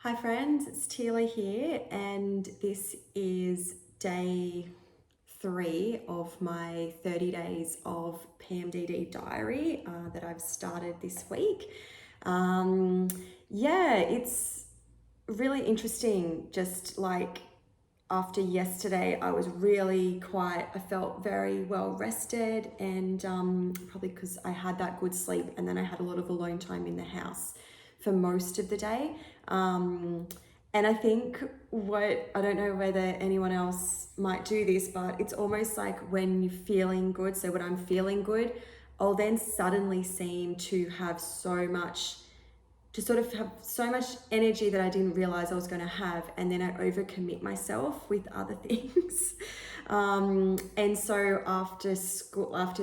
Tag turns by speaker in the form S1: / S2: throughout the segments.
S1: Hi friends, it's Tila here, and this is day 3 of my 30 days of PMDD diary that I've started this week. It's really interesting. Just like after yesterday, I felt very well rested, and probably because I had that good sleep, and then I had a lot of alone time in the house for most of the day. And I think I don't know whether anyone else might do this, but it's almost like when you're feeling good. So when I'm feeling good, I'll then suddenly seem to have so much energy that I didn't realize I was going to have, and then I overcommit myself with other things. And so after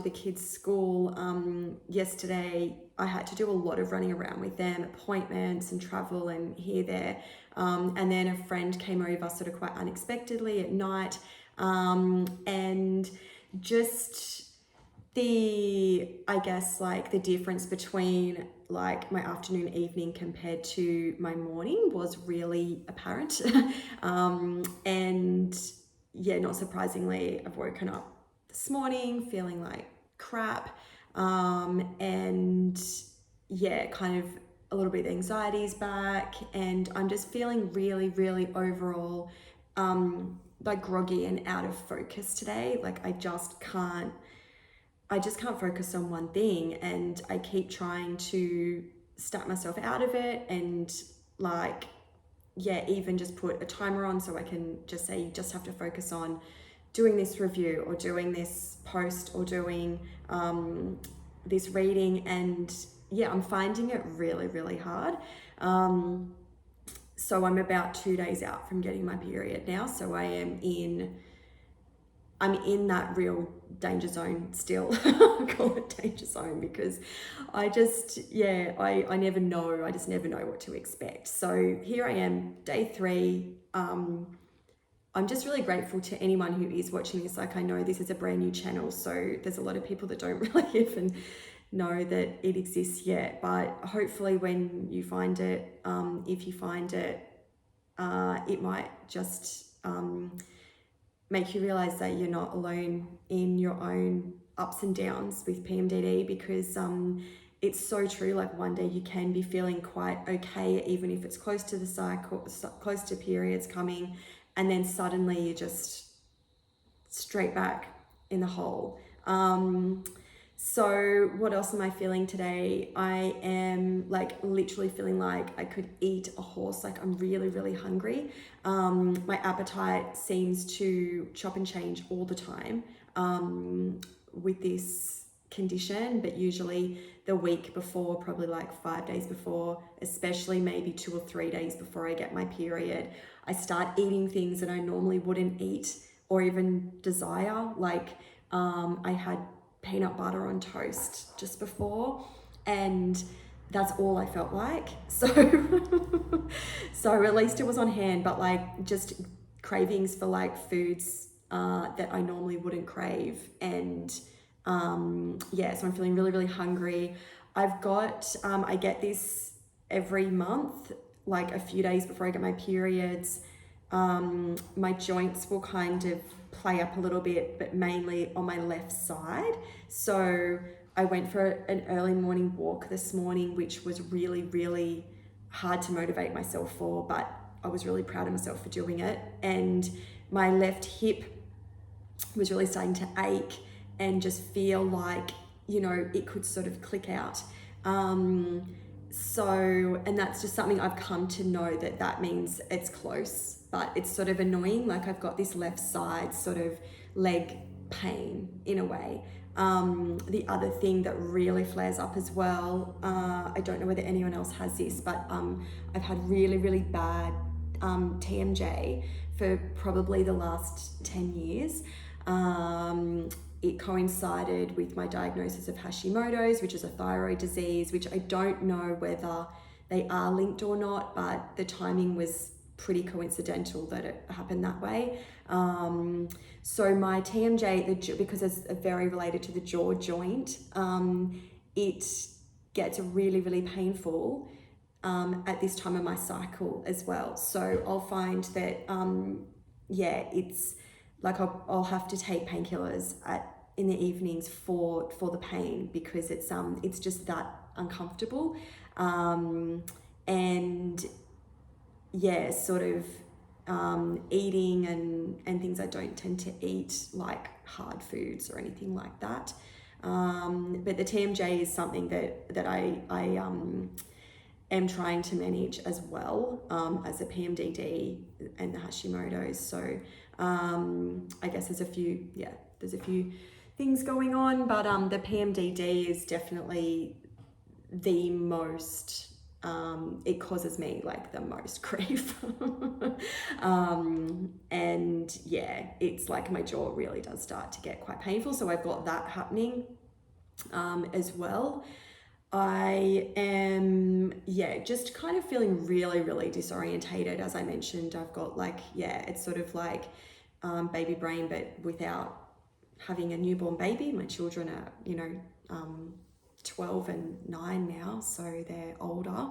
S1: the kids' school, yesterday, I had to do a lot of running around with them, appointments and travel and here, there. And then a friend came over sort of quite unexpectedly at night, and just the difference between like my afternoon, evening compared to my morning was really apparent. And yeah, not surprisingly, I've woken up this morning feeling like crap. And yeah, kind of a little bit of anxiety's back, and I'm just feeling really, really overall like groggy and out of focus today. Like I just can't focus on one thing, and I keep trying to snap myself out of it, and even just put a timer on so I can just say you just have to focus on doing this review or doing this post or doing this reading. And yeah, I'm finding it really, really hard. So I'm about 2 days out from getting my period now, so I'm in that real danger zone still. I call it danger zone because I never know. I just never know what to expect. So here I am, day 3. I'm just really grateful to anyone who is watching this. Like, I know this is a brand new channel, so there's a lot of people that don't really even know that it exists yet. But hopefully when you find it, if you find it, it might just make you realize that you're not alone in your own ups and downs with PMDD, because it's so true. Like, one day you can be feeling quite okay, even if it's close to the cycle, close to periods coming, and then suddenly you're just straight back in the hole. So what else am I feeling today? I am like literally feeling like I could eat a horse. Like, I'm really, really hungry. My appetite seems to chop and change all the time with this condition, but usually the week before, probably like 5 days before, especially maybe 2 or 3 days before I get my period, I start eating things that I normally wouldn't eat or even desire. Like, I had peanut butter on toast just before, and that's all I felt like. So so at least it was on hand, but like just cravings for like foods that I normally wouldn't crave. And so I'm feeling really, really hungry. I get this every month, like a few days before I get my periods. My joints will kind of play up a little bit, but mainly on my left side. So I went for an early morning walk this morning, which was really, really hard to motivate myself for, but I was really proud of myself for doing it. And my left hip was really starting to ache and just feel like, it could sort of click out. And that's just something I've come to know, that means it's close, but it's sort of annoying. Like, I've got this left side sort of leg pain in a way. The other thing that really flares up as well, I don't know whether anyone else has this, but I've had really, really bad TMJ for probably the last 10 years. It coincided with my diagnosis of Hashimoto's, which is a thyroid disease, which I don't know whether they are linked or not, but the timing was pretty coincidental that it happened that way. So my TMJ, because it's very related to the jaw joint, it gets really, really painful at this time of my cycle as well. So I'll find that, it's like I'll have to take painkillers in the evenings for the pain, because it's just that uncomfortable. And yeah, sort of eating and things I don't tend to eat, like hard foods or anything like that. But the TMJ is something that I am trying to manage as well, as a PMDD and the Hashimoto's. So I guess there's a few things going on, but the PMDD is definitely the most, it causes me like the most grief. And yeah, it's like my jaw really does start to get quite painful. So I've got that happening as well. I am, just kind of feeling really, really disorientated. As I mentioned, I've got like, it's sort of like baby brain, but without having a newborn baby. My children are, 12 and 9 now, so they're older.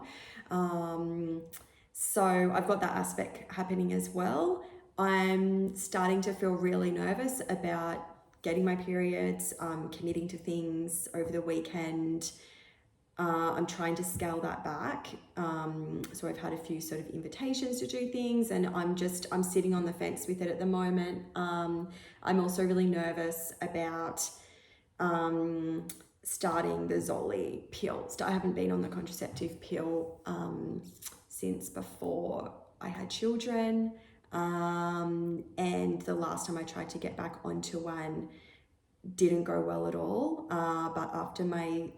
S1: So I've got that aspect happening as well. I'm starting to feel really nervous about getting my periods, committing to things over the weekend. I'm trying to scale that back. So I've had a few sort of invitations to do things, and I'm sitting on the fence with it at the moment. I'm also really nervous about starting the Zoli pill. I haven't been on the contraceptive pill since before I had children. And the last time I tried to get back onto one didn't go well at all. But after my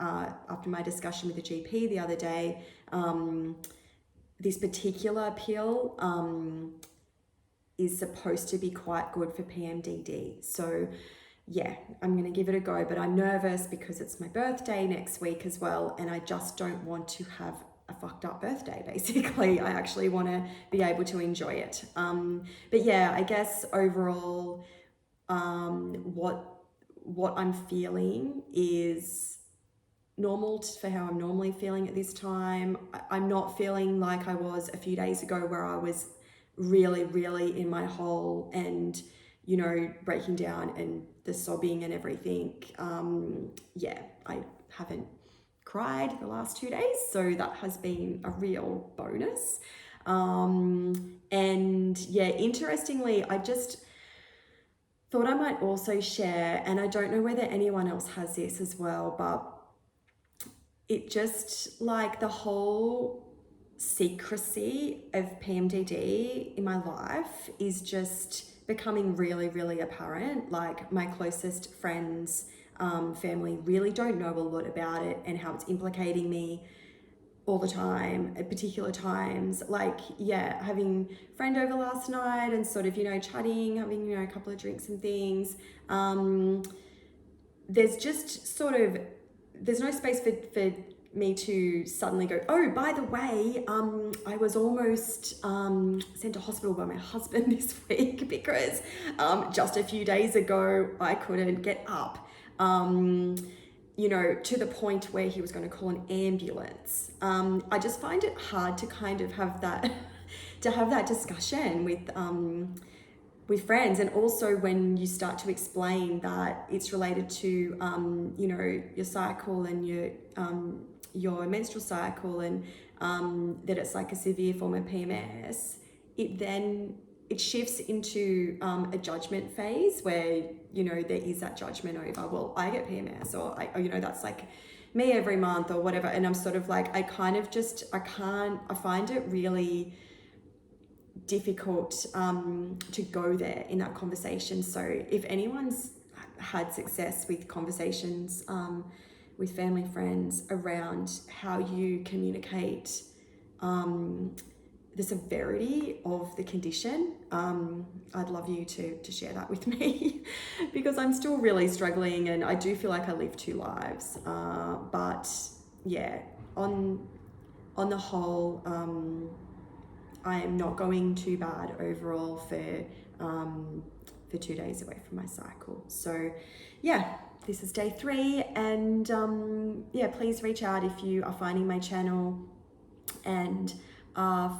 S1: discussion with the GP the other day, this particular pill is supposed to be quite good for PMDD. So yeah, I'm going to give it a go, but I'm nervous because it's my birthday next week as well, and I just don't want to have a fucked up birthday, basically. I actually want to be able to enjoy it. But yeah, I guess overall, what I'm feeling is normal for how I'm normally feeling at this time. I'm not feeling like I was a few days ago, where I was really, really in my hole and, breaking down and the sobbing and everything. I haven't cried the last 2 days, so that has been a real bonus. And yeah, interestingly, I just thought I might also share, and I don't know whether anyone else has this as well, but it just, like, the whole secrecy of PMDD in my life is just becoming really, really apparent. Like, my closest friends, family really don't know a lot about it, and how it's implicating me all the time at particular times. Like, having a friend over last night and sort of, chatting, having, a couple of drinks and things. There's just sort of, there's no space for me to suddenly go, oh, by the way, I was almost sent to hospital by my husband this week because just a few days ago I couldn't get up. To the point where he was going to call an ambulance. I just find it hard to kind of have that, discussion with friends. And also when you start to explain that it's related to, your cycle and your menstrual cycle, and that it's like a severe form of PMS, it shifts into a judgment phase where, there is that judgment over, well, I get PMS, or that's like me every month or whatever. And I'm sort of like, I find it really difficult to go there in that conversation. So if anyone's had success with conversations with family, friends around how you communicate the severity of the condition, I'd love you to share that with me because I'm still really struggling, and I do feel like I live two lives. But yeah, on the whole, I am not going too bad overall for 2 days away from my cycle. So yeah, this is day 3, and please reach out if you are finding my channel and are,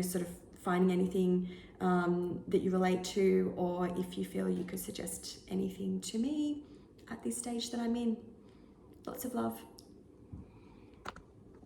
S1: sort of finding anything that you relate to, or if you feel you could suggest anything to me at this stage that I'm in. Lots of love.